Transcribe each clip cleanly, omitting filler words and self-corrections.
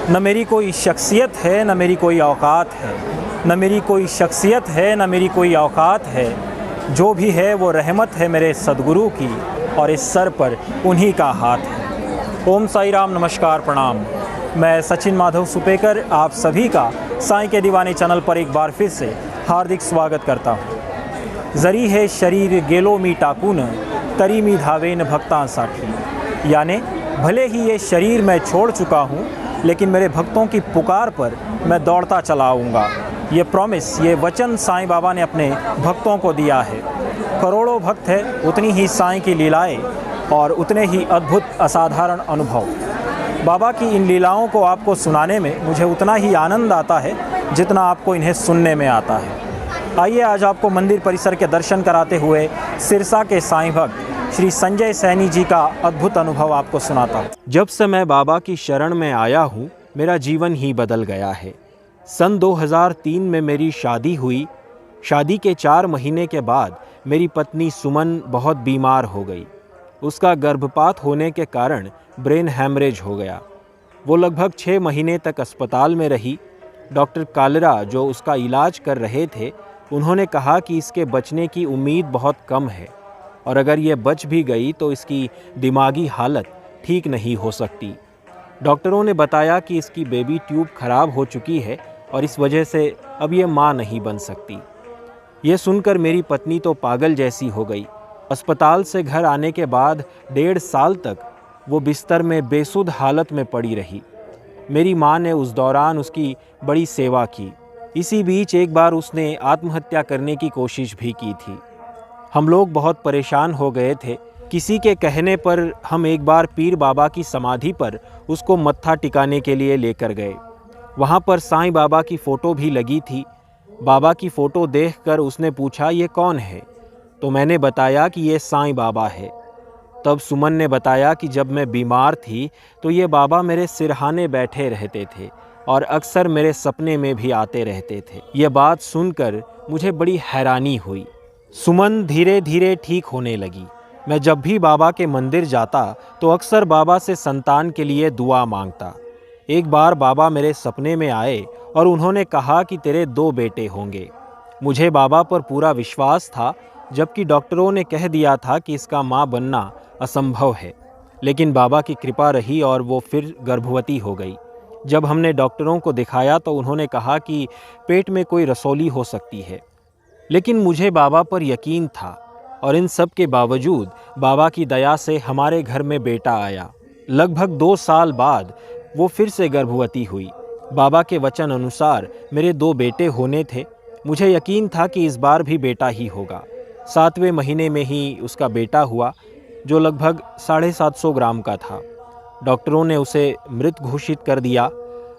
न मेरी कोई शख्सियत है, न मेरी कोई औकात है। न मेरी कोई शख्सियत है, न मेरी कोई औकात है। जो भी है वो रहमत है मेरे सद्गुरु की, और इस सर पर उन्हीं का हाथ है। ओम साई राम, नमस्कार, प्रणाम। मैं सचिन माधव सुपेकर आप सभी का साईं के दीवाने चैनल पर एक बार फिर से हार्दिक स्वागत करता हूँ। जरी है शरीर गेलो मी टाकून, तरी मी धावेन भक्तांसाठी। यानी भले ही ये शरीर मैं छोड़ चुका हूँ, लेकिन मेरे भक्तों की पुकार पर मैं दौड़ता चला आऊँगा। ये प्रॉमिस, ये वचन साईं बाबा ने अपने भक्तों को दिया है। करोड़ों भक्त है, उतनी ही साईं की लीलाएं और उतने ही अद्भुत असाधारण अनुभव। बाबा की इन लीलाओं को आपको सुनाने में मुझे उतना ही आनंद आता है जितना आपको इन्हें सुनने में आता है। आइए आज आपको मंदिर परिसर के दर्शन कराते हुए सिरसा के साईं भक्त श्री संजय सैनी जी का अद्भुत अनुभव आपको सुनाता हूँ। जब से मैं बाबा की शरण में आया हूँ, मेरा जीवन ही बदल गया है। सन 2003 में मेरी शादी हुई। शादी के 4 महीने के बाद मेरी पत्नी सुमन बहुत बीमार हो गई। उसका गर्भपात होने के कारण ब्रेन हैमरेज हो गया। वो लगभग 6 महीने तक अस्पताल में रही। डॉक्टर कालरा जो उसका इलाज कर रहे थे, उन्होंने कहा कि इसके बचने की उम्मीद बहुत कम है, और अगर ये बच भी गई तो इसकी दिमागी हालत ठीक नहीं हो सकती। डॉक्टरों ने बताया कि इसकी बेबी ट्यूब खराब हो चुकी है और इस वजह से अब ये माँ नहीं बन सकती। ये सुनकर मेरी पत्नी तो पागल जैसी हो गई। अस्पताल से घर आने के बाद 1.5 साल तक वो बिस्तर में बेसुध हालत में पड़ी रही। मेरी माँ ने उस दौरान उसकी बड़ी सेवा की। इसी बीच एक बार उसने आत्महत्या करने की कोशिश भी की थी। हम लोग बहुत परेशान हो गए थे। किसी के कहने पर हम एक बार पीर बाबा की समाधि पर उसको मत्था टिकाने के लिए लेकर गए। वहाँ पर साईं बाबा की फ़ोटो भी लगी थी। बाबा की फ़ोटो देखकर उसने पूछा, ये कौन है? तो मैंने बताया कि ये साईं बाबा है। तब सुमन ने बताया कि जब मैं बीमार थी तो ये बाबा मेरे सिरहाने बैठे रहते थे और अक्सर मेरे सपने में भी आते रहते थे। ये बात सुनकर मुझे बड़ी हैरानी हुई। सुमन धीरे धीरे ठीक होने लगी। मैं जब भी बाबा के मंदिर जाता तो अक्सर बाबा से संतान के लिए दुआ मांगता। एक बार बाबा मेरे सपने में आए और उन्होंने कहा कि तेरे 2 बेटे होंगे। मुझे बाबा पर पूरा विश्वास था, जबकि डॉक्टरों ने कह दिया था कि इसका माँ बनना असंभव है। लेकिन बाबा की कृपा रही और वो फिर गर्भवती हो गई। जब हमने डॉक्टरों को दिखाया तो उन्होंने कहा कि पेट में कोई रसौली हो सकती है। लेकिन मुझे बाबा पर यकीन था, और इन सब के बावजूद बाबा की दया से हमारे घर में बेटा आया। लगभग 2 साल बाद वो फिर से गर्भवती हुई। बाबा के वचन अनुसार मेरे 2 बेटे होने थे। मुझे यकीन था कि इस बार भी बेटा ही होगा। 7वें महीने में ही उसका बेटा हुआ, जो लगभग 750 ग्राम का था। डॉक्टरों ने उसे मृत घोषित कर दिया।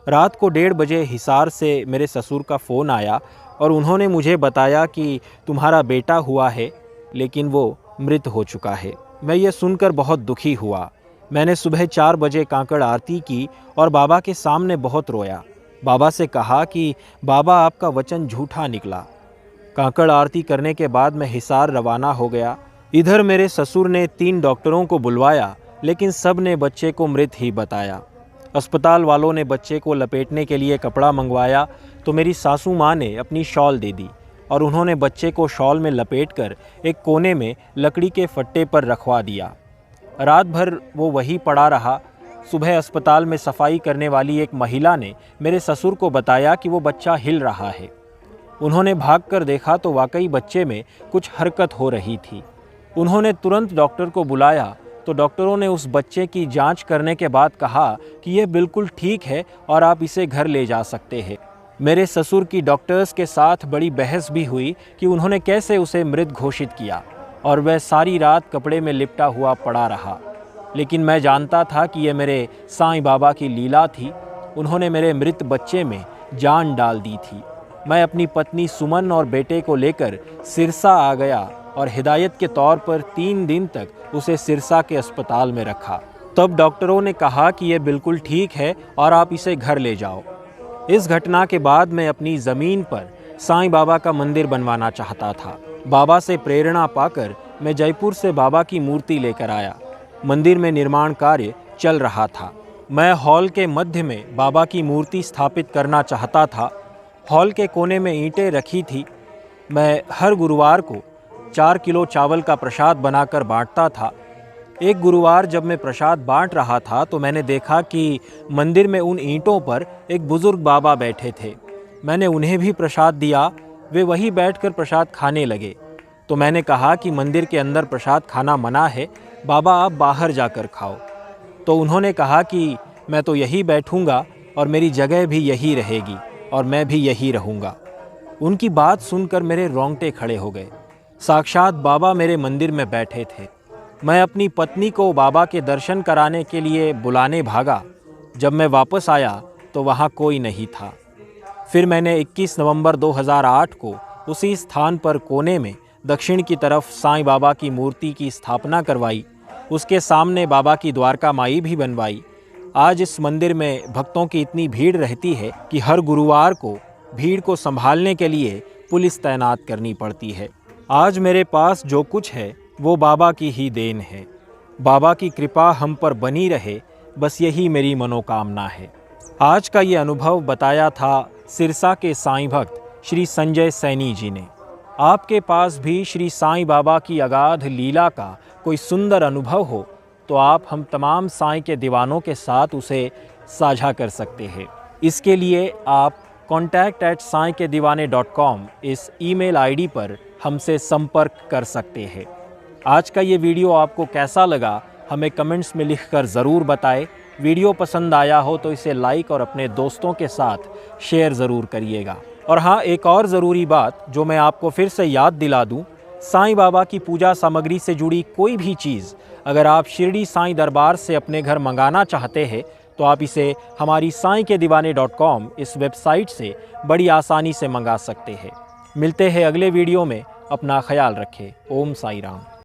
रात को 1:30 बजे हिसार से मेरे ससुर का फ़ोन आया और उन्होंने मुझे बताया कि तुम्हारा बेटा हुआ है, लेकिन वो मृत हो चुका है। मैं ये सुनकर बहुत दुखी हुआ। मैंने सुबह 4 बजे कांकड़ आरती की और बाबा के सामने बहुत रोया। बाबा से कहा कि बाबा, आपका वचन झूठा निकला। कांकड़ आरती करने के बाद मैं हिसार रवाना हो गया। इधर मेरे ससुर ने 3 डॉक्टरों को बुलवाया, लेकिन सब ने बच्चे को मृत ही बताया। अस्पताल वालों ने बच्चे को लपेटने के लिए कपड़ा मंगवाया तो मेरी सासू माँ ने अपनी शॉल दे दी और उन्होंने बच्चे को शॉल में लपेटकर एक कोने में लकड़ी के फट्टे पर रखवा दिया। रात भर वो वहीं पड़ा रहा। सुबह अस्पताल में सफाई करने वाली एक महिला ने मेरे ससुर को बताया कि वो बच्चा हिल रहा है। उन्होंने भागकर देखा तो वाकई बच्चे में कुछ हरकत हो रही थी। उन्होंने तुरंत डॉक्टर को बुलाया तो डॉक्टरों ने उस बच्चे की जांच करने के बाद कहा कि ये बिल्कुल ठीक है और आप इसे घर ले जा सकते हैं। मेरे ससुर की डॉक्टर्स के साथ बड़ी बहस भी हुई कि उन्होंने कैसे उसे मृत घोषित किया, और वह सारी रात कपड़े में लिपटा हुआ पड़ा रहा। लेकिन मैं जानता था कि ये मेरे साईं बाबा की लीला थी। उन्होंने मेरे मृत बच्चे में जान डाल दी थी। मैं अपनी पत्नी सुमन और बेटे को लेकर सिरसा आ गया और हिदायत के तौर पर 3 दिन तक उसे सिरसा के अस्पताल में रखा। तब डॉक्टरों ने कहा कि यह बिल्कुल ठीक है और आप इसे घर ले जाओ। इस घटना के बाद मैं अपनी ज़मीन पर साईं बाबा का मंदिर बनवाना चाहता था। बाबा से प्रेरणा पाकर मैं जयपुर से बाबा की मूर्ति लेकर आया। मंदिर में निर्माण कार्य चल रहा था। मैं हॉल के मध्य में बाबा की मूर्ति स्थापित करना चाहता था। हॉल के कोने में ईंटें रखी थी। मैं हर गुरुवार को 4 किलो चावल का प्रसाद बनाकर बांटता था। एक गुरुवार जब मैं प्रसाद बांट रहा था तो मैंने देखा कि मंदिर में उन ईंटों पर एक बुजुर्ग बाबा बैठे थे। मैंने उन्हें भी प्रसाद दिया। वे वहीं बैठकर प्रसाद खाने लगे। तो मैंने कहा कि मंदिर के अंदर प्रसाद खाना मना है, बाबा आप बाहर जाकर खाओ। तो उन्होंने कहा कि मैं तो यहीं बैठूंगा और मेरी जगह भी यही रहेगी और मैं भी यही रहूंगा। उनकी बात सुनकर मेरे रोंगटे खड़े हो गए। साक्षात बाबा मेरे मंदिर में बैठे थे। मैं अपनी पत्नी को बाबा के दर्शन कराने के लिए बुलाने भागा। जब मैं वापस आया तो वहाँ कोई नहीं था। फिर मैंने 21 नवंबर 2008 को उसी स्थान पर कोने में दक्षिण की तरफ साईं बाबा की मूर्ति की स्थापना करवाई। उसके सामने बाबा की द्वारका माई भी बनवाई। आज इस मंदिर में भक्तों की इतनी भीड़ रहती है कि हर गुरुवार को भीड़ को संभालने के लिए पुलिस तैनात करनी पड़ती है। आज मेरे पास जो कुछ है वो बाबा की ही देन है। बाबा की कृपा हम पर बनी रहे, बस यही मेरी मनोकामना है। आज का ये अनुभव बताया था सिरसा के साईं भक्त श्री संजय सैनी जी ने। आपके पास भी श्री साईं बाबा की अगाध लीला का कोई सुंदर अनुभव हो तो आप हम तमाम साईं के दीवानों के साथ उसे साझा कर सकते हैं। इसके लिए आप contact@sainkedivane.com इस ईमेल आईडी पर हमसे संपर्क कर सकते हैं। आज का ये वीडियो आपको कैसा लगा हमें कमेंट्स में लिखकर ज़रूर बताएं। वीडियो पसंद आया हो तो इसे लाइक और अपने दोस्तों के साथ शेयर ज़रूर करिएगा। और हाँ, एक और ज़रूरी बात जो मैं आपको फिर से याद दिला दूं, साईं बाबा की पूजा सामग्री से जुड़ी कोई भी चीज़ अगर आप शिरडी साईं दरबार से अपने घर मंगाना चाहते हैं तो आप इसे हमारी sainkedivane.com इस वेबसाइट से बड़ी आसानी से मंगा सकते हैं। मिलते हैं अगले वीडियो में। अपना ख्याल रखें। ओम साई राम।